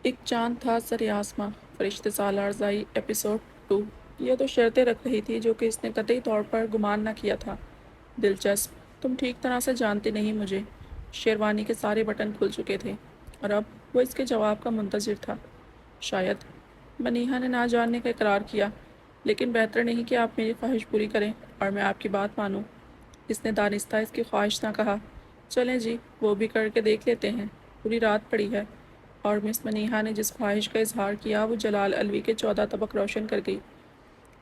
ایک چاند تھا سر آسماں، فرشتے سالار زائی ایپیسوڈ 2۔ یہ تو شرطیں رکھ رہی تھی جو کہ اس نے قطعی طور پر گمان نہ کیا تھا۔ دلچسپ، تم ٹھیک طرح سے جانتے نہیں مجھے۔ شیروانی کے سارے بٹن کھل چکے تھے اور اب وہ اس کے جواب کا منتظر تھا۔ شاید منیہا نے نہ جاننے کا اقرار کیا، لیکن بہتر نہیں کہ آپ میری خواہش پوری کریں اور میں آپ کی بات مانوں۔ اس نے دانستہ اس کی خواہش نہ کہا۔ چلیں جی، وہ بھی کر کے دیکھ لیتے ہیں۔ پوری رات پڑی ہے اور مس منیہا نے جس خواہش کا اظہار کیا وہ جلال الوی کے 14 طبق روشن کر گئی۔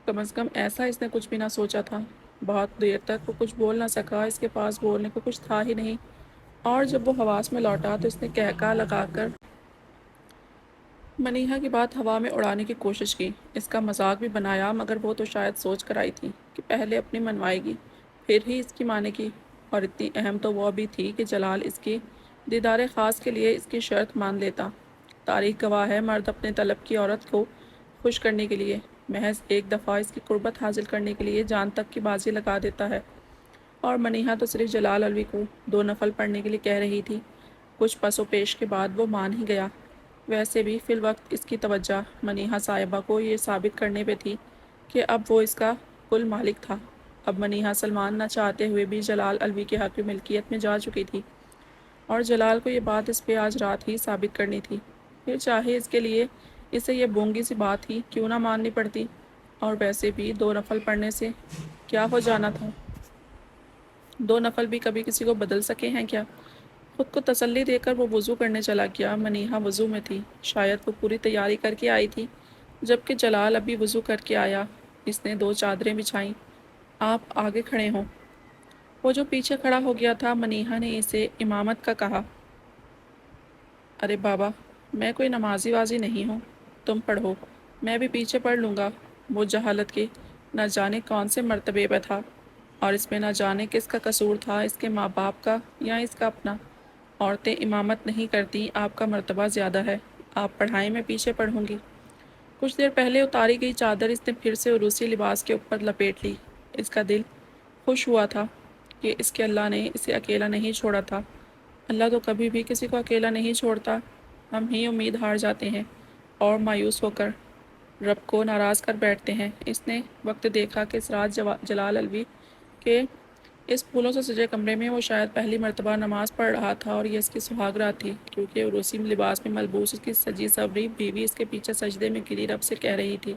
کم از کم ایسا اس نے کچھ بھی نہ سوچا تھا۔ بہت دیر تک وہ کچھ بول نہ سکا، اس کے پاس بولنے کو کچھ تھا ہی نہیں، اور جب وہ حواس میں لوٹا تو اس نے کہکہا لگا کر منیہا کی بات ہوا میں اڑانے کی کوشش کی۔ اس کا مذاق بھی بنایا، مگر وہ تو شاید سوچ کر آئی تھی کہ پہلے اپنی منوائے گی پھر ہی اس کی مانے گی، اور اتنی اہم تو وہ بھی تھی کہ جلال اس کی دیدار خاص کے لیے اس کی شرط مان لیتا۔ تاریخ گواہ ہے، مرد اپنے طلب کی عورت کو خوش کرنے کے لیے محض ایک دفعہ اس کی قربت حاصل کرنے کے لیے جان تک کی بازی لگا دیتا ہے، اور منیہا تو صرف جلال الوی کو 2 نفل پڑھنے کے لیے کہہ رہی تھی۔ کچھ پس و پیش کے بعد وہ مان ہی گیا۔ ویسے بھی فی الوقت اس کی توجہ منیہا صاحبہ کو یہ ثابت کرنے پہ تھی کہ اب وہ اس کا کل مالک تھا۔ اب منیہا سلمان نہ چاہتے ہوئے بھی جلال الوی کے حق ملکیت میں جا چکی تھی، اور جلال کو یہ بات اس پہ آج رات ہی ثابت کرنی تھی، پھر چاہے اس کے لیے اسے یہ بونگی سی بات ہی کیوں نہ ماننی پڑتی۔ اور ویسے بھی 2 نفل پڑھنے سے کیا ہو جانا تھا؟ 2 نفل بھی کبھی کسی کو بدل سکے ہیں کیا؟ خود کو تسلی دے کر وہ وضو کرنے چلا گیا۔ منیہا وضو میں تھی، شاید وہ پوری تیاری کر کے آئی تھی، جبکہ جلال ابھی وضو کر کے آیا۔ اس نے 2 چادریں بچھائیں۔ آپ آگے کھڑے ہوں۔ وہ جو پیچھے کھڑا ہو گیا تھا، منیہا نے اسے امامت کا کہا۔ ارے بابا، میں کوئی نمازی وازی نہیں ہوں، تم پڑھو، میں بھی پیچھے پڑھ لوں گا۔ وہ جہالت کے نہ جانے کون سے مرتبے پہ تھا، اور اس میں نہ جانے کس کا قصور تھا، اس کے ماں باپ کا یا اس کا اپنا۔ عورتیں امامت نہیں کرتی، آپ کا مرتبہ زیادہ ہے، آپ پڑھائیں، میں پیچھے پڑھوں گی۔ کچھ دیر پہلے اتاری گئی چادر اس نے پھر سے عروسی لباس کے اوپر لپیٹ لی۔ اس کا دل خوش ہوا تھا کہ اس کے اللہ نے اسے اکیلا نہیں چھوڑا تھا۔ اللہ تو کبھی بھی کسی کو اکیلا نہیں چھوڑتا، ہم ہی امید ہار جاتے ہیں اور مایوس ہو کر رب کو ناراض کر بیٹھتے ہیں۔ اس نے وقت دیکھا کہ اس رات جلال الوی کے اس پھولوں سے سجے کمرے میں وہ شاید پہلی مرتبہ نماز پڑھ رہا تھا، اور یہ اس کی سہاگ رات تھی، کیونکہ عروسی لباس میں ملبوس اس کی سجی سوری بیوی اس کے پیچھے سجدے میں گری رب سے کہہ رہی تھی،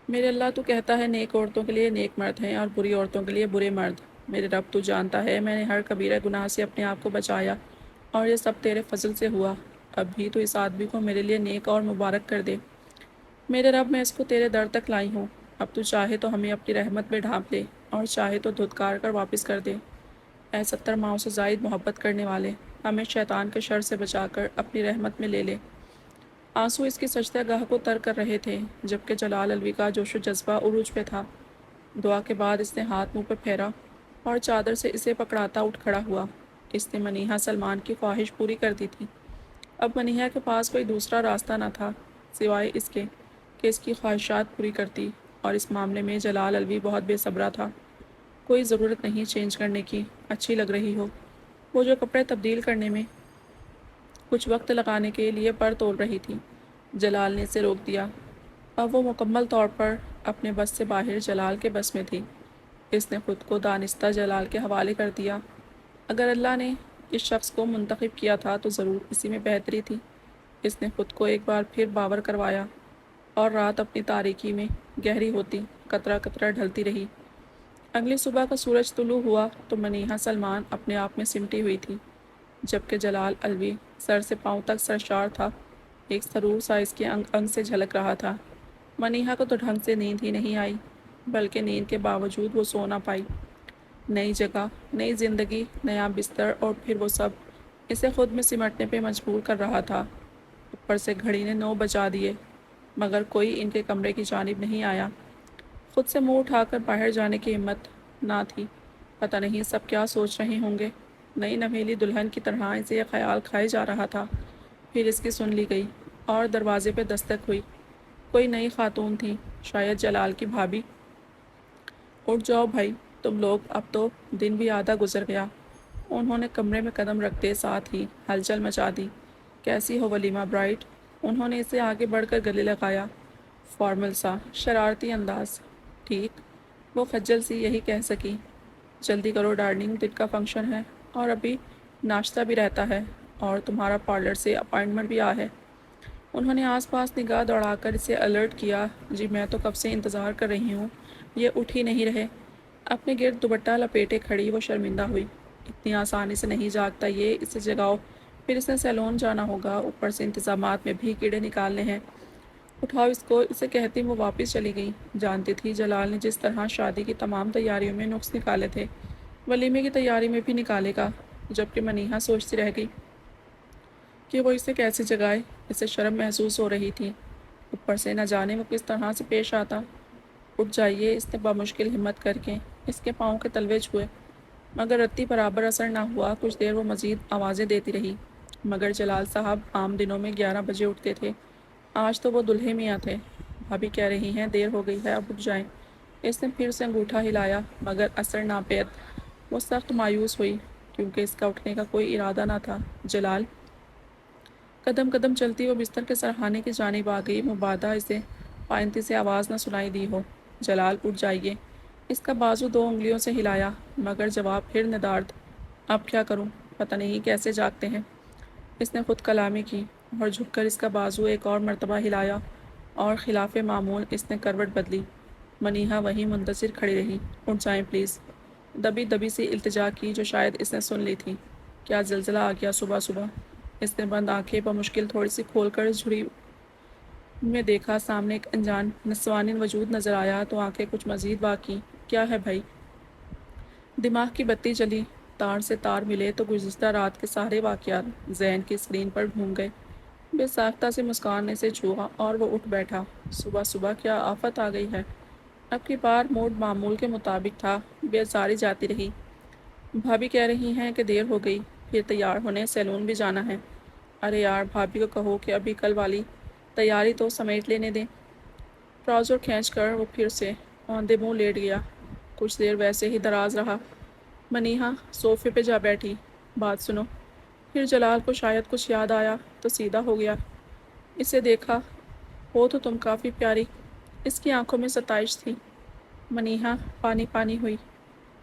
میرے اللہ تو کہتا ہے نیک عورتوں کے لیے نیک مرد ہیں اور بری عورتوں کے لیے برے مرد۔ میرے رب تو جانتا ہے میں نے ہر کبیرہ گناہ سے اپنے آپ کو بچایا، اور یہ سب تیرے فضل سے ہوا۔ اب بھی تو اس آدمی کو میرے لیے نیک اور مبارک کر دے۔ میرے رب، میں اس کو تیرے در تک لائی ہوں، اب تو چاہے تو ہمیں اپنی رحمت میں ڈھانپ لے اور چاہے تو دھتکار کر واپس کر دے۔ اے 70 ماؤں سے زائد محبت کرنے والے، ہمیں شیطان کے شر سے بچا کر اپنی رحمت میں لے لے۔ آنسو اس کی سجدہ گاہ کو تر کر رہے تھے، جبکہ جلال الوی کا جوش و جذبہ عروج پہ تھا۔ دعا کے بعد اس نے ہاتھ منہ پہ پھیرا اور چادر سے اسے پکڑاتا اٹھ کھڑا ہوا۔ اس نے منیہا سلمان کی خواہش پوری کر دی تھی۔ اب منیہا کے پاس کوئی دوسرا راستہ نہ تھا سوائے اس کے کہ اس کی خواہشات پوری کرتی، اور اس معاملے میں جلال الوی بہت بے صبرا تھا۔ کوئی ضرورت نہیں چینج کرنے کی، اچھی لگ رہی ہو۔ وہ جو کپڑے تبدیل کرنے میں کچھ وقت لگانے کے لیے پر تول رہی تھی، جلال نے اسے روک دیا۔ اب وہ مکمل طور پر اپنے بس سے باہر جلال کے بس میں تھی۔ اس نے خود کو دانستہ جلال کے حوالے کر دیا۔ اگر اللہ نے اس شخص کو منتخب کیا تھا تو ضرور اسی میں بہتری تھی۔ اس نے خود کو ایک بار پھر باور کروایا، اور رات اپنی تاریکی میں گہری ہوتی قطرہ قطرہ ڈھلتی رہی۔ اگلی صبح کا سورج طلوع ہوا تو منیہا سلمان اپنے آپ میں سمٹی ہوئی تھی، جبکہ جلال الوی سر سے پاؤں تک سرشار تھا، ایک سرور سا اس کے انگ انگ سے جھلک رہا تھا۔ منیہا کو تو ڈھنگ سے نیند ہی نہیں آئی، بلکہ نیند کے باوجود وہ سو نہ پائی۔ نئی جگہ، نئی زندگی، نیا بستر، اور پھر وہ سب اسے خود میں سمٹنے پہ مجبور کر رہا تھا۔ اوپر سے گھڑی نے 9 بجا دیے، مگر کوئی ان کے کمرے کی جانب نہیں آیا۔ خود سے منہ اٹھا کر باہر جانے کی ہمت نہ تھی۔ پتہ نہیں سب کیا سوچ رہے ہوں گے۔ نئی نویلی دلہن کی طرح اسے یہ خیال کھائے جا رہا تھا۔ پھر اس کی سن لی گئی اور دروازے پہ دستک ہوئی۔ کوئی نئی خاتون تھی، شاید جلال کی بھابھی۔ اٹھ جاؤ بھائی تم لوگ، اب تو دن بھی آدھا گزر گیا۔ انہوں نے کمرے میں قدم رکھتے ساتھ ہی ہلچل مچا دی۔ کیسی ہو ولیمہ برائٹ؟ انہوں نے اسے آگے بڑھ کر گلے لگایا، فارمل سا شرارتی انداز۔ ٹھیک، وہ خجل سی یہی کہہ سکی۔ جلدی کرو ڈارلنگ، دن کا فنکشن ہے اور ابھی ناشتہ بھی رہتا ہے، اور تمہارا پارلر سے اپائنٹمنٹ بھی ہے۔ انہوں نے آس پاس نگاہ دوڑا کر اسے الرٹ کیا۔ جی میں تو کب سے انتظار کر رہی ہوں، یہ اٹھ ہی نہیں رہے۔ اپنے گرد دوپٹہ لپیٹے کھڑی وہ شرمندہ ہوئی۔ اتنی آسانی سے نہیں جاگتا یہ، اسے جگاؤ، پھر اسے سیلون جانا ہوگا، اوپر سے انتظامات میں بھی کیڑے نکالنے ہیں۔ اٹھاؤ اس کو، اسے کہتی وہ واپس چلی گئی۔ جانتی تھی جلال نے جس طرح شادی کی تمام تیاریوں میں نقص نکالے تھے، ولیمے کی تیاری میں بھی نکالے گا، جبکہ منیہا سوچتی رہ گئی کہ وہ اسے کیسے جگائے۔ اسے شرم محسوس ہو رہی تھی، اوپر سے نہ جانے وہ کس طرح سے پیش آتا۔ اٹھ جائیے، اس نے بمشکل ہمت کر کے اس کے پاؤں کے تلوے چھوئے، مگر رتی برابر اثر نہ ہوا۔ کچھ دیر وہ مزید آوازیں دیتی رہی، مگر جلال صاحب عام دنوں میں 11 بجے اٹھتے تھے، آج تو وہ دلہے میاں تھے۔ بھابھی کہہ رہی ہیں دیر ہو گئی ہے، اب اٹھ جائیں۔ اس نے پھر سے انگوٹھا ہلایا، مگر اثر ناپید۔ وہ سخت مایوس ہوئی، کیونکہ اس کا اٹھنے کا کوئی ارادہ نہ تھا۔ جلال! قدم قدم چلتی وہ بستر کے سرہانے کی جانب آ گئی، مبادا اسے پائنتی سے آواز نہ سنائی دی ہو۔ جلال اٹھ جائیے۔ اس کا بازو 2 انگلیوں سے ہلایا، مگر جواب پھر ندارد۔ اب کیا کروں، پتہ نہیں کیسے جاگتے ہیں۔ اس نے خود کلامی کی اور جھک کر اس کا بازو ایک اور مرتبہ ہلایا، اور خلاف معمول اس نے کروٹ بدلی۔ منیہا وہیں منتظر کھڑی رہی۔ اٹھ جائیں پلیز، دبی دبی سی التجا کی جو شاید اس نے سن لی تھی۔ کیا زلزلہ آ گیا صبح صبح؟ اس نے بند آنکھیں بمشکل تھوڑی سی کھول کر جھری میں دیکھا، سامنے ایک انجان نسوانین وجود نظر آیا تو آنکھیں کچھ مزید باقی۔ کیا ہے بھائی؟ دماغ کی بتی جلی، تار سے تار ملے تو گزشتہ رات کے سارے واقعات ذہن کی اسکرین پر گھوم گئے۔ بے ساختہ سے مسکان نے سے چھوا اور وہ اٹھ بیٹھا۔ صبح صبح کیا آفت آ گئی ہے؟ اب کی بار موڈ معمول کے مطابق تھا، بے ساری جاتی رہی۔ بھابھی کہہ رہی ہیں کہ دیر ہو گئی، پھر تیار ہونے سیلون بھی جانا ہے۔ ارے یار، بھابھی کو کہو کہ ابھی کل والی تیاری تو سمیٹ لینے دیں۔ ٹراؤزر کھینچ کر وہ پھر سے اوندھے منہ لیٹ گیا۔ کچھ دیر ویسے ہی دراز رہا۔ منیہا صوفے پہ جا بیٹھی۔ بات سنو۔ پھر جلال کو شاید کچھ یاد آیا تو سیدھا ہو گیا۔ اسے دیکھا، ہو تو تم کافی پیاری۔ اس کی آنکھوں میں ستائش تھی۔ منیہا پانی پانی ہوئی۔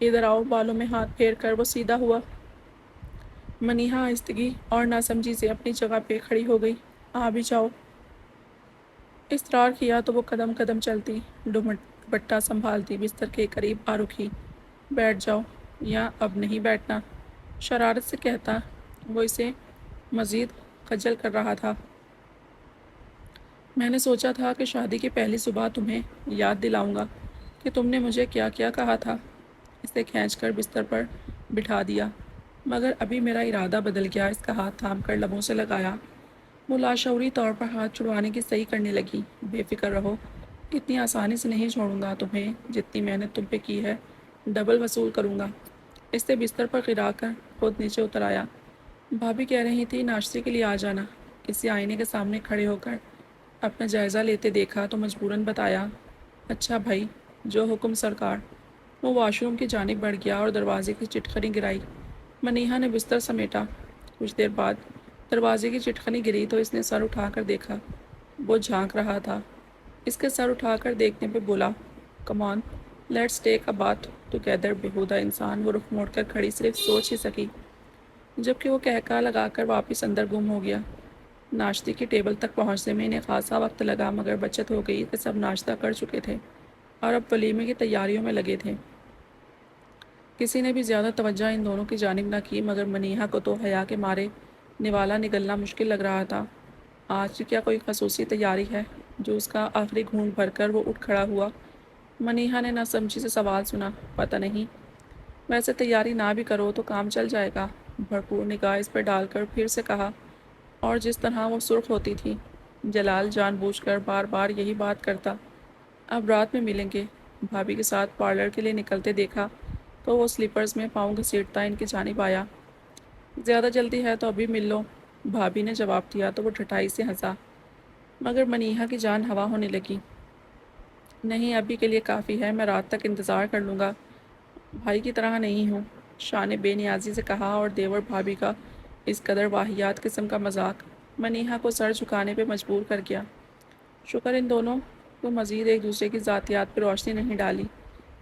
ادھر آؤ، بالوں میں ہاتھ پھیر کر وہ سیدھا ہوا۔ منیہا آہستگی اور ناسمجھی سے اپنی جگہ پہ کھڑی ہو گئی۔ آ بھی جاؤ۔ اصرار کیا تو وہ قدم قدم چلتی، دوپٹہ سنبھالتی بستر کے قریب آ رکی۔ بیٹھ جاؤ، یا اب نہیں بیٹھنا؟ شرارت سے کہتا وہ اسے مزید خجل کر رہا تھا۔ میں نے سوچا تھا کہ شادی کی پہلی صبح تمہیں یاد دلاؤں گا کہ تم نے مجھے کیا کیا کہا تھا۔ اسے کھینچ کر بستر پر بٹھا دیا، مگر ابھی میرا ارادہ بدل گیا۔ اس کا ہاتھ تھام کر لبوں سے لگایا۔ وہ لاشعوری طور پر ہاتھ چھڑوانے کی صحیح کرنے لگی۔ بے فکر رہو، اتنی آسانی سے نہیں چھوڑوں گا تمہیں، جتنی محنت تم پہ کی ہے ڈبل وصول کروں گا۔ اس سے بستر پر گرا کر خود نیچے اتر آیا۔ بھابھی کہہ رہی تھی ناشتے کے لیے آ جانا۔ کسی آئینے کے سامنے کھڑے ہو کر اپنا جائزہ لیتے دیکھا تو مجبوراً بتایا، اچھا بھائی، جو حکم سرکار۔ وہ واش روم کی جانب بڑھ گیا اور دروازے کی چٹخنی گرائی۔ منیہا نے بستر سمیٹا۔ کچھ دیر بعد دروازے کی چٹخنی گری تو اس نے سر اٹھا کر دیکھا۔ وہ جھانک رہا تھا۔ اس کے سر اٹھا کر دیکھنے پہ بولا، come on, let's take a bath together. بےہودہ انسان، وہ رخ موڑ کر کھڑی صرف سوچ ہی سکی، جبکہ وہ کہکا لگا کر واپس اندر گم ہو گیا۔ ناشتے کی ٹیبل تک پہنچنے میں انہیں خاصا وقت لگا، مگر بچت ہو گئی کہ سب ناشتہ کر چکے تھے اور اب ولیمے کی تیاریوں میں لگے تھے۔ کسی نے بھی زیادہ توجہ ان دونوں کی جانب نہ کی، مگر منیہا کو تو حیا کے مارے نوالا نگلنا مشکل لگ رہا تھا۔ آج کیا کوئی خصوصی تیاری ہے؟ جو اس کا آخری گھونٹ بھر کر وہ اٹھ کھڑا ہوا۔ منیہا نے نہ سمجھی سے سوال سنا، پتہ نہیں، ویسے تیاری نہ بھی کرو تو کام چل جائے گا۔ بھرپور نگاہ اس پر ڈال کر پھر سے کہا، اور جس طرح وہ سرخ ہوتی تھی۔ جلال جان بوجھ کر بار بار یہی بات کرتا۔ اب رات میں ملیں گے۔ بھابھی کے ساتھ پارلر کے لیے نکلتے دیکھا تو وہ سلیپرز میں پاؤں گھسیٹتا ان کی جانب آیا۔ زیادہ جلدی ہے تو ابھی مل لو، بھابھی نے جواب دیا تو وہ ٹھٹائی سے ہنسا، مگر منیہا کی جان ہوا ہونے لگی۔ نہیں، ابھی کے لیے کافی ہے، میں رات تک انتظار کر لوں گا۔ بھائی کی طرح نہیں ہوں، شاہ نے بے نیازی سے کہا، اور دیور بھابھی کا اس قدر واہیات قسم کا مذاق منیہا کو سر جھکانے پہ مجبور کر گیا۔ شکر ان دونوں کو مزید ایک دوسرے کی ذاتیات پہ روشنی نہیں ڈالی۔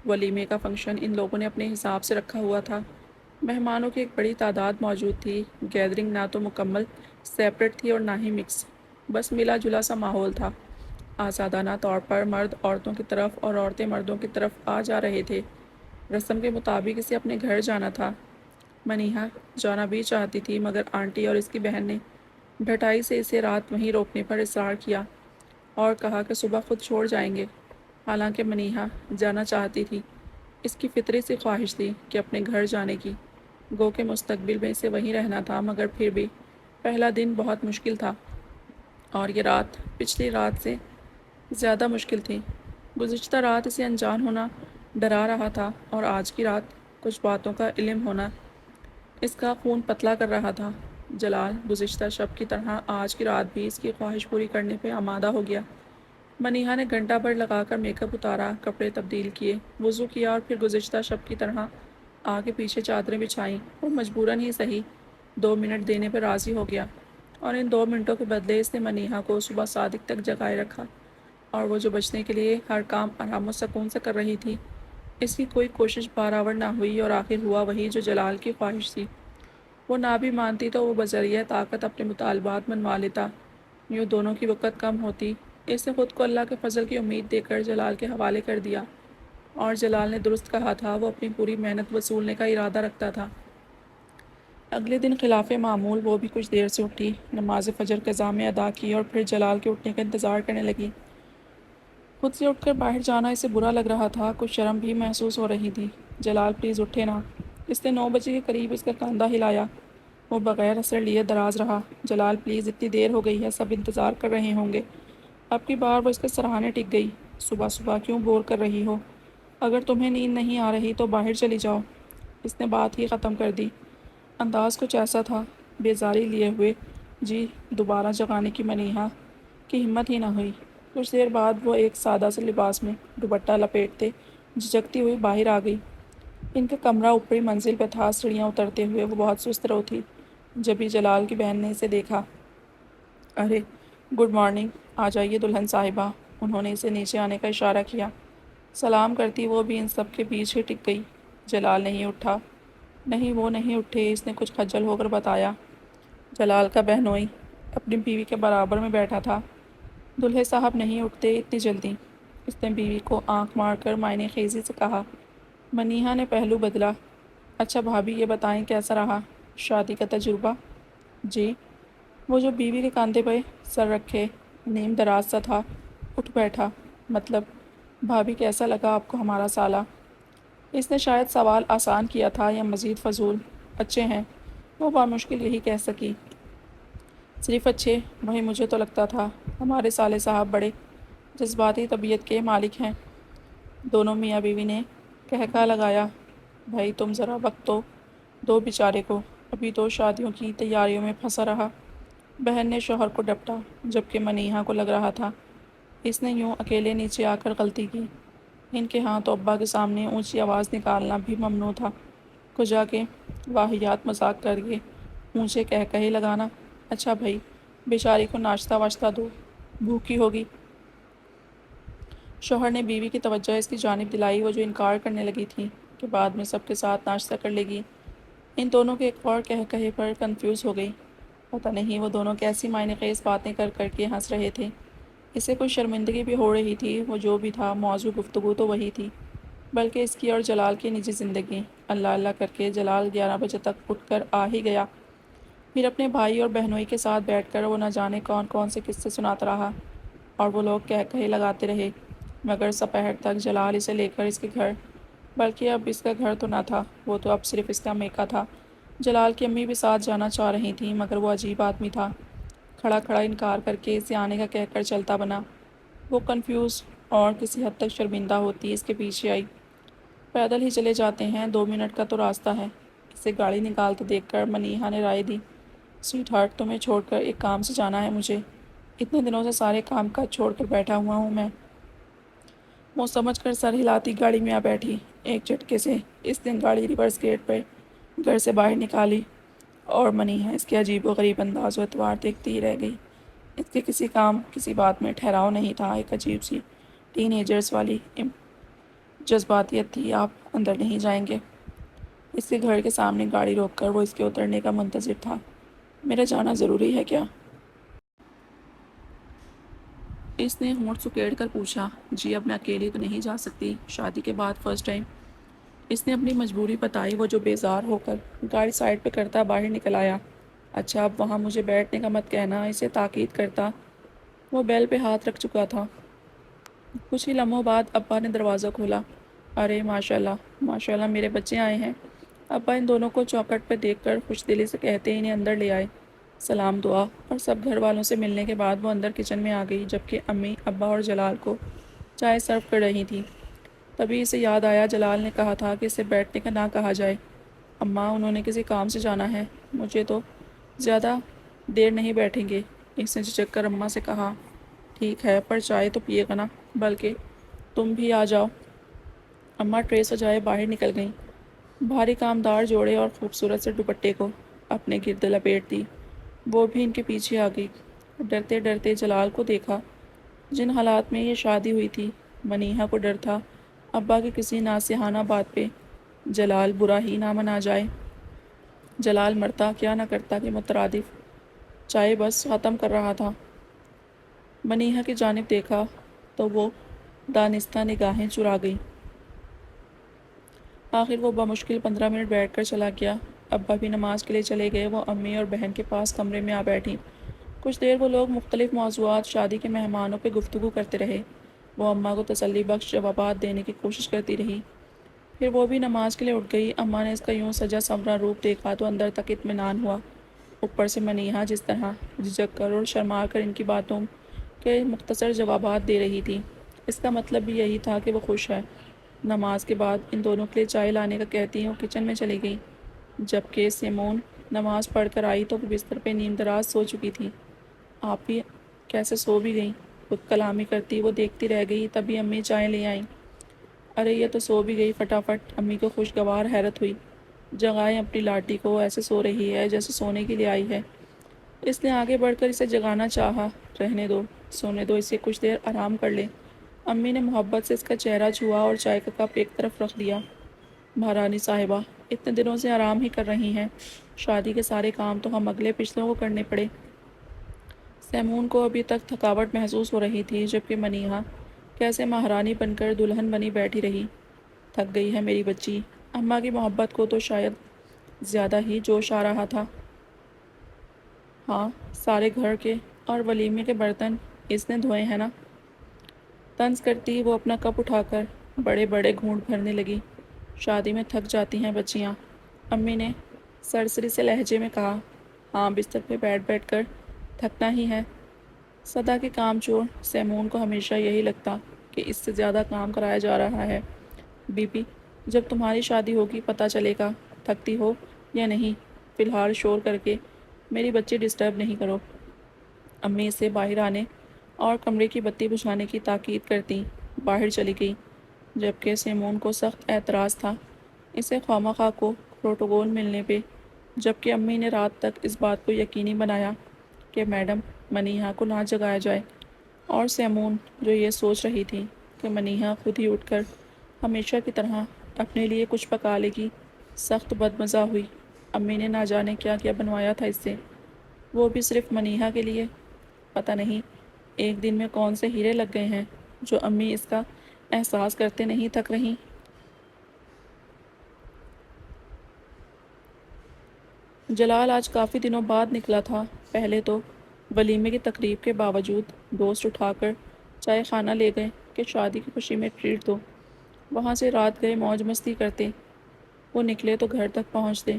ولیمے کا فنکشن ان لوگوں نے اپنے حساب سے رکھا ہوا تھا۔ مہمانوں کی ایک بڑی تعداد موجود تھی۔ گیدرنگ نہ تو مکمل سیپریٹ تھی اور نہ ہی مکس، بس ملا جلا سا ماحول تھا۔ آزادانہ طور پر مرد عورتوں کی طرف اور عورتیں مردوں کی طرف آ جا رہے تھے۔ رسم کے مطابق اسے اپنے گھر جانا تھا۔ منیہا جانا بھی چاہتی تھی مگر آنٹی اور اس کی بہن نے ڈھٹائی سے اسے رات وہیں روکنے پر اصرار کیا اور کہا کہ صبح خود چھوڑ جائیں گے۔ حالانکہ منیہا جانا چاہتی تھی، اس کی فطری سی خواہش تھی کہ اپنے گھر جانے کی، گو کہ مستقبل میں اسے وہیں رہنا تھا، مگر پھر بھی پہلا دن بہت مشکل تھا اور یہ رات پچھلی رات سے زیادہ مشکل تھی۔ گزشتہ رات اسے انجان ہونا ڈرا رہا تھا اور آج کی رات کچھ باتوں کا علم ہونا اس کا خون پتلا کر رہا تھا۔ جلال گزشتہ شب کی طرح آج کی رات بھی اس کی خواہش پوری کرنے پہ آمادہ ہو گیا۔ منیہا نے گھنٹہ بھر لگا کر میک اپ اتارا، کپڑے تبدیل کیے، وضو کیا اور پھر گزشتہ شب کی طرح آگے پیچھے چادریں بچھائیں اور مجبوراً ہی صحیح 2 منٹ دینے پہ راضی ہو گیا، اور ان 2 منٹوں کے بدلے اس نے منیہا کو صبح صادق تک جگائے رکھا، اور وہ جو بچنے کے لیے ہر کام آرام و سکون سے کر رہی تھی، اس کی کوئی کوشش بارآور نہ ہوئی اور آخر ہوا وہی جو جلال کی خواہش تھی۔ وہ نہ بھی مانتی تو وہ بذریعہ طاقت اپنے مطالبات منوا لیتا، یوں دونوں کی وقت کم ہوتی۔ اس نے خود کو اللہ کے فضل کی امید دے کر جلال کے حوالے کر دیا، اور جلال نے درست کہا تھا، وہ اپنی پوری محنت وصولنے کا ارادہ رکھتا تھا۔ اگلے دن خلاف معمول وہ بھی کچھ دیر سے اٹھی، نماز فجر قضا میں ادا کی اور پھر جلال کے اٹھنے کا انتظار کرنے لگی۔ خود سے اٹھ کر باہر جانا اسے برا لگ رہا تھا، کچھ شرم بھی محسوس ہو رہی تھی۔ جلال پلیز اٹھے نا۔ اس نے 9 بجے کے قریب اس کا کاندھا ہلایا۔ وہ بغیر اثر لیے دراز رہا۔ جلال پلیز اتنی دیر ہو گئی ہے، سب انتظار کر رہے ہوں گے۔ اب کی بار وہ اس کے سراہنے ٹک گئی۔ صبح صبح کیوں بور کر رہی ہو؟ اگر تمہیں نیند نہیں آ رہی تو باہر چلی جاؤ۔ اس نے بات ہی ختم کر دی۔ انداز کچھ ایسا تھا، بیزاری لیے ہوئے جی دوبارہ جگانے کی منیہا کی ہمت ہی نہ ہوئی۔ کچھ دیر بعد وہ ایک سادہ سے لباس میں دوپٹہ لپیٹتے جھجکتی ہوئی باہر آ گئی۔ ان کا کمرہ اوپری منزل پہ تھا۔ سیڑھیاں اترتے ہوئے وہ بہت سست رو تھی۔ جبھی جلال کی بہن نے اسے دیکھا۔ ارے گڈ مارننگ، آ جائیے دلہن صاحبہ۔ انہوں نے اسے نیچے آنے کا اشارہ کیا۔ سلام کرتی وہ بھی ان سب کے بیچ ہی ٹک گئی۔ جلال نہیں اٹھا۔ نہیں وہ نہیں اٹھے، اس نے کچھ خجل ہو کر بتایا۔ جلال کا بہنوئی اپنی بیوی کے برابر میں بیٹھا تھا۔ دلہے صاحب نہیں اٹھتے اتنی جلدی، اس نے بیوی کو آنکھ مار کر معنی خیزی سے کہا۔ منیہا نے پہلو بدلا۔ اچھا بھابھی یہ بتائیں کیسا رہا شادی کا تجربہ؟ جی؟ وہ جو بیوی کے کاندھے پہ سر رکھے نیم دراز سا تھا اٹھ بیٹھا۔ مطلب بھابھی کیسا لگا آپ کو ہمارا سالہ؟ اس نے شاید سوال آسان کیا تھا یا مزید فضول۔ اچھے ہیں، وہ بامشکل یہی کہہ سکی۔ صرف اچھے؟ وہی مجھے تو لگتا تھا ہمارے سالے صاحب بڑے جذباتی طبیعت کے مالک ہیں۔ دونوں میاں بیوی نے کہکا لگایا۔ بھائی تم ذرا وقت تو دو بیچارے کو، ابھی تو شادیوں کی تیاریوں میں پھنسا رہا۔ بہن نے شوہر کو ڈپٹا، جبکہ منیہا کو لگ رہا تھا اس نے یوں اکیلے نیچے آ کر غلطی کی۔ ان کے ہاں تو ابا کے سامنے اونچی آواز نکالنا بھی ممنوع تھا، کجا کے واہیات مذاق کر کے اونچے کہے لگانا۔ اچھا بھائی بیچاری کو ناشتہ واشتہ دو، بھوکی ہوگی۔ شوہر نے بیوی کی توجہ اس کی جانب دلائی، وہ جو انکار کرنے لگی تھی کہ بعد میں سب کے ساتھ ناشتہ کر لے گی۔ ان دونوں کے ایک اور کہے پر کنفیوز ہو گئی۔ پتہ نہیں وہ دونوں کیسی معنی خیز باتیں کر کر کے ہنس رہے تھے۔ اسے کوئی شرمندگی بھی ہو رہی تھی، وہ جو بھی تھا موضوع گفتگو تو وہی تھی، بلکہ اس کی اور جلال کی نجی زندگی۔ اللہ اللہ کر کے جلال 11 بجے تک اٹھ کر آ ہی گیا۔ پھر اپنے بھائی اور بہنوئی کے ساتھ بیٹھ کر وہ نہ جانے کون کون سے قصے سناتا رہا، اور وہ لوگ کہے لگاتے رہے، مگر سپہر تک جلال اسے لے کر اس کے گھر، بلکہ اب اس کا گھر تو نہ تھا، وہ تو اب صرف اس کا میکا تھا۔ جلال کی امی بھی ساتھ جانا چاہ رہی تھیں، مگر وہ عجیب آدمی تھا، کھڑا کھڑا انکار کر کے اسے آنے کا کہہ کر چلتا بنا۔ وہ کنفیوز اور کسی حد تک شرمندہ ہوتی اس کے پیچھے آئی۔ پیدل ہی چلے جاتے ہیں، 2 منٹ کا تو راستہ ہے۔ اسے گاڑی نکالتے دیکھ کر منیہا نے رائے دی۔ سویٹ ہارٹ تمہیں چھوڑ کر ایک کام سے جانا ہے مجھے، اتنے دنوں سے سارے کام کاج چھوڑ کر بیٹھا ہوا ہوں میں۔ وہ سمجھ کر سر ہلاتی گاڑی میں آ بیٹھی۔ ایک جھٹکے سے اس نے گاڑی ریورس گیٹ پر گھر سے باہر نکالی اور منیحا اس کے عجیب و غریب انداز و اعتبار دیکھتی ہی رہ گئی۔ اس کے کسی کام کسی بات میں ٹھہراؤ نہیں تھا، ایک عجیب سی ٹین ایجرز والی جذباتیت تھی۔ آپ اندر نہیں جائیں گے؟ اس کے گھر کے سامنے گاڑی روک کر وہ اس کے اترنے کا منتظر تھا۔ میرا جانا ضروری ہے کیا؟ اس نے ہونٹ سکیڑ کر پوچھا۔ جی اب میں اکیلی تو نہیں جا سکتی، شادی کے بعد فرسٹ ٹائم۔ اس نے اپنی مجبوری بتائی۔ وہ جو بیزار ہو کر گاڑی سائڈ پہ کرتا باہر نکل آیا۔ اچھا اب وہاں مجھے بیٹھنے کا مت کہنا، اسے تاکید کرتا۔ وہ بیل پہ ہاتھ رکھ چکا تھا۔ کچھ ہی لمحوں بعد ابا نے دروازہ کھولا۔ ارے ماشاءاللہ میرے بچے آئے ہیں۔ ابا ان دونوں کو چوکھٹ پہ دیکھ کر خوش دلی سے کہتے انہیں اندر لے آئے۔ سلام دعا اور سب گھر والوں سے ملنے کے بعد وہ اندر کچن میں آ گئی، جبکہ امی ابا اور جلال کو چائے سرو کر رہی تھیں۔ تبھی اسے یاد آیا جلال نے کہا تھا کہ اسے بیٹھنے کا نہ کہا جائے۔ اماں انہوں نے کسی کام سے جانا ہے، مجھے تو زیادہ دیر نہیں بیٹھیں گے۔ اس نے جھجک کر اماں سے کہا۔ ٹھیک ہے پر چائے تو پیے گا نا، بلکہ تم بھی آ جاؤ۔ اماں ٹرے سجائے باہر نکل گئیں، بھاری کامدار جوڑے اور خوبصورت سے دوپٹے کو اپنے گرد لپیٹ دی۔ وہ بھی ان کے پیچھے آ گئی۔ ڈرتے ڈرتے جلال کو دیکھا۔ جن حالات میں یہ شادی ہوئی تھی، منیحا کو ڈر تھا ابا کی کسی ناصحانہ بات پہ جلال برا ہی نہ منا جائے۔ جلال مرتا کیا نہ کرتا کہ مترادف چائے بس ختم کر رہا تھا۔ منیحا کی جانب دیکھا تو وہ دانستہ نگاہیں چرا گئی۔ آخر وہ بمشکل 15 منٹ بیٹھ کر چلا گیا۔ ابا بھی نماز کے لیے چلے گئے۔ وہ امی اور بہن کے پاس کمرے میں آ بیٹھی۔ کچھ دیر وہ لوگ مختلف موضوعات شادی کے مہمانوں پہ گفتگو کرتے رہے۔ وہ اماں کو تسلی بخش جوابات دینے کی کوشش کرتی رہی۔ پھر وہ بھی نماز کے لیے اٹھ گئی۔ اماں نے اس کا یوں سجا سنورا روپ دیکھا تو اندر تک اطمینان ہوا۔ اوپر سے منیحا جس طرح جھجک کر اور شرما کر ان کی باتوں کے مختصر جوابات دے رہی تھی، اس کا مطلب بھی یہی تھا کہ وہ خوش ہے۔ نماز کے بعد ان دونوں کے لیے چائے لانے کا کہتی وہ کچن میں چلی گئی۔ جبکہ سیمون نماز پڑھ کر آئی تو وہ بستر پہ نیم دراز سو چکی تھی۔ آپ بھی کیسے سو بھی گئیں؟ خود کلامی کرتی وہ دیکھتی رہ گئی۔ تبھی امی چائے لے آئیں۔ ارے یہ تو سو بھی گئی فٹافٹ۔ امی کو خوشگوار حیرت ہوئی۔ جگائیں اپنی لاٹھی کو، ایسے سو رہی ہے جیسے سونے کے لیے آئی ہے۔ اس نے آگے بڑھ کر اسے جگانا چاہا۔ رہنے دو، سونے دو اسے، کچھ دیر آرام کر لے۔ امی نے محبت سے اس کا چہرہ چھوا اور چائے کا کپ ایک طرف رکھ دیا۔ مہارانی صاحبہ اتنے دنوں سے آرام ہی کر رہی ہیں، شادی کے سارے کام تو ہم اگلے پچھلوں کو کرنے پڑے۔ سیمون کو ابھی تک تھکاوٹ محسوس ہو رہی تھی، جبکہ منیحا کیسے مہارانی بن کر دلہن بنی بیٹھی رہی۔ تھک گئی ہے میری بچی۔ اماں کی محبت کو تو شاید زیادہ ہی جوش آ رہا تھا۔ ہاں سارے گھر کے اور ولیمے کے برتن اس نے دھوئے ہیں نا؟ طنز کرتی وہ اپنا کپ اٹھا کر بڑے بڑے گھونٹ بھرنے لگی۔ شادی میں تھک جاتی ہیں بچیاں، امی نے سرسری سے لہجے میں کہا۔ ہاں بستر پہ بیٹھ بیٹھ کر تھکنا ہی ہے۔ سدا کے کام چور سیمون کو ہمیشہ یہی لگتا کہ اس سے زیادہ کام کرایا جا رہا ہے۔ بی بی جب تمہاری شادی ہوگی پتہ چلے گا تھکتی ہو یا نہیں۔ فی الحال شور کر کے میری بچی ڈسٹرب نہیں کرو۔ امی اسے باہر آنے اور کمرے کی بتی بجھانے کی تاکید کرتی باہر چلی گئی، جبکہ سیمون کو سخت اعتراض تھا اسے خواہ کو پروٹوکول ملنے پہ، جبکہ امی نے رات تک اس بات کو یقینی بنایا کہ میڈم منیحا کو نہ جگایا جائے، اور سیمون جو یہ سوچ رہی تھی کہ منیحا خود ہی اٹھ کر ہمیشہ کی طرح اپنے لیے کچھ پکا لے گی، سخت بدمزہ ہوئی۔ امی نے نہ جانے کیا کیا بنوایا تھا اس سے، وہ بھی صرف منیحا کے لیے۔ پتہ نہیں ایک دن میں کون سے ہیرے لگ گئے ہیں جو امی اس کا احساس کرتے نہیں تھک رہیں۔ جلال آج کافی دنوں بعد نکلا تھا۔ پہلے تو ولیمے کی تقریب کے باوجود دوست اٹھا کر چائے خانہ لے گئے کہ شادی کی خوشی میں ٹریٹ دو۔ وہاں سے رات گئے موج مستی کرتے۔ وہ نکلے تو گھر تک پہنچتے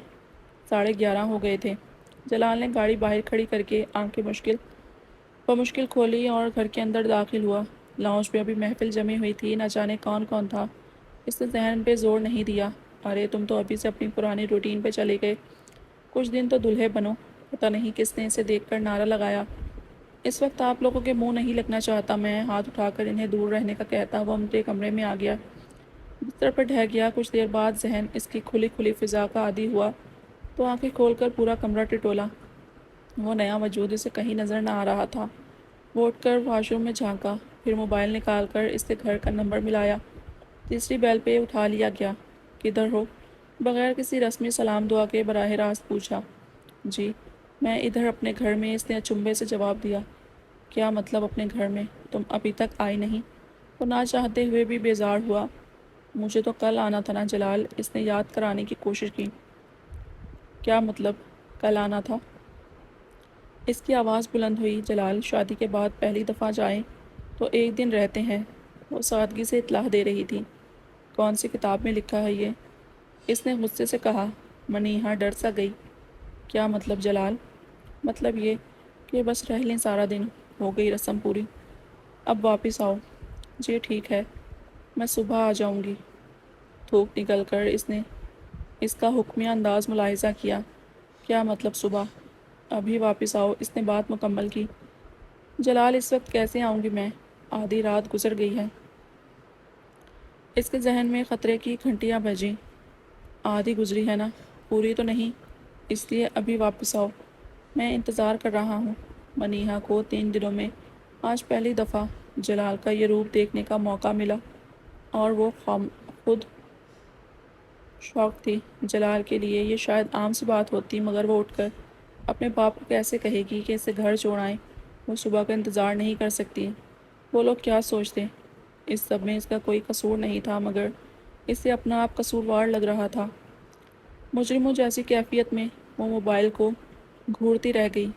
11:30 ہو گئے تھے۔ جلال نے گاڑی باہر کھڑی کر کے آنکھیں بمشکل کھولی اور گھر کے اندر داخل ہوا۔ لاؤنج پہ ابھی محفل جمی ہوئی تھی، نہ جانے کون کون تھا۔ اس نے ذہن پہ زور نہیں دیا۔ ارے تم تو ابھی سے اپنی پرانی روٹین پہ چلے گئے، کچھ دن تو دلہے بنو۔ پتہ نہیں کس نے اسے دیکھ کر نعرہ لگایا۔ اس وقت آپ لوگوں کے منہ نہیں لگنا چاہتا میں، ہاتھ اٹھا کر انہیں دور رہنے کا کہتا وہ اندھے کمرے میں آ گیا، بستر پر ڈھہ گیا۔ کچھ دیر بعد ذہن اس کی کھلی کھلی فضا کا عادی ہوا تو آنکھیں کھول کر پورا کمرہ ٹٹولا۔ وہ نیا وجود اسے کہیں نظر نہ آ رہا تھا۔ وہ اٹھ کر واش روم میں جھانکا، پھر موبائل نکال کر اس سے گھر کا نمبر ملایا۔ تیسری بیل پہ اٹھا لیا گیا۔ کدھر ہو؟ بغیر کسی رسمی سلام دعا کے براہ راست پوچھا۔ جی میں ادھر اپنے گھر میں، اس نے اچنبھے سے جواب دیا۔ کیا مطلب اپنے گھر میں؟ تم ابھی تک آئی نہیں؟ وہ نہ چاہتے ہوئے بھی بیزار ہوا۔ مجھے تو کل آنا تھا نا جلال، اس نے یاد کرانے کی کوشش کی۔ کیا مطلب کل آنا تھا؟ اس کی آواز بلند ہوئی۔ جلال شادی کے بعد پہلی دفعہ جائیں تو ایک دن رہتے ہیں، وہ سادگی سے اطلاع دے رہی تھی۔ کون سی کتاب میں لکھا ہے یہ؟ اس نے غصے سے کہا۔ منیہا ڈر سا گئی۔ کیا مطلب جلال؟ مطلب یہ کہ بس رہ لیں سارا دن، ہو گئی رسم پوری، اب واپس آؤ۔ جی ٹھیک ہے، میں صبح آ جاؤں گی۔ تھوک نکل کر اس نے اس کا حکمیہ انداز ملاحظہ کیا۔ کیا مطلب صبح؟ ابھی واپس آؤ، اس نے بات مکمل کی۔ جلال اس وقت کیسے آؤں گی میں؟ آدھی رات گزر گئی ہے۔ اس کے ذہن میں خطرے کی گھنٹیاں بجیں۔ آدھی گزری ہے نا، پوری تو نہیں، اس لیے ابھی واپس آؤ، میں انتظار کر رہا ہوں۔ منیہا کو 3 دنوں میں آج پہلی دفعہ جلال کا یہ روپ دیکھنے کا موقع ملا اور وہ خود شوق تھی۔ جلال کے لیے یہ شاید عام سی بات ہوتی، مگر وہ اٹھ کر اپنے باپ کو کیسے کہے گی کہ اسے گھر چھوڑائیں؟ وہ صبح کا انتظار نہیں کر سکتی۔ وہ لوگ کیا سوچتے؟ اس سب میں اس کا کوئی قصور نہیں تھا، مگر اسے اپنا آپ قصوروار لگ رہا تھا۔ مجرموں جیسی کیفیت میں وہ موبائل کو گھورتی رہ گئی۔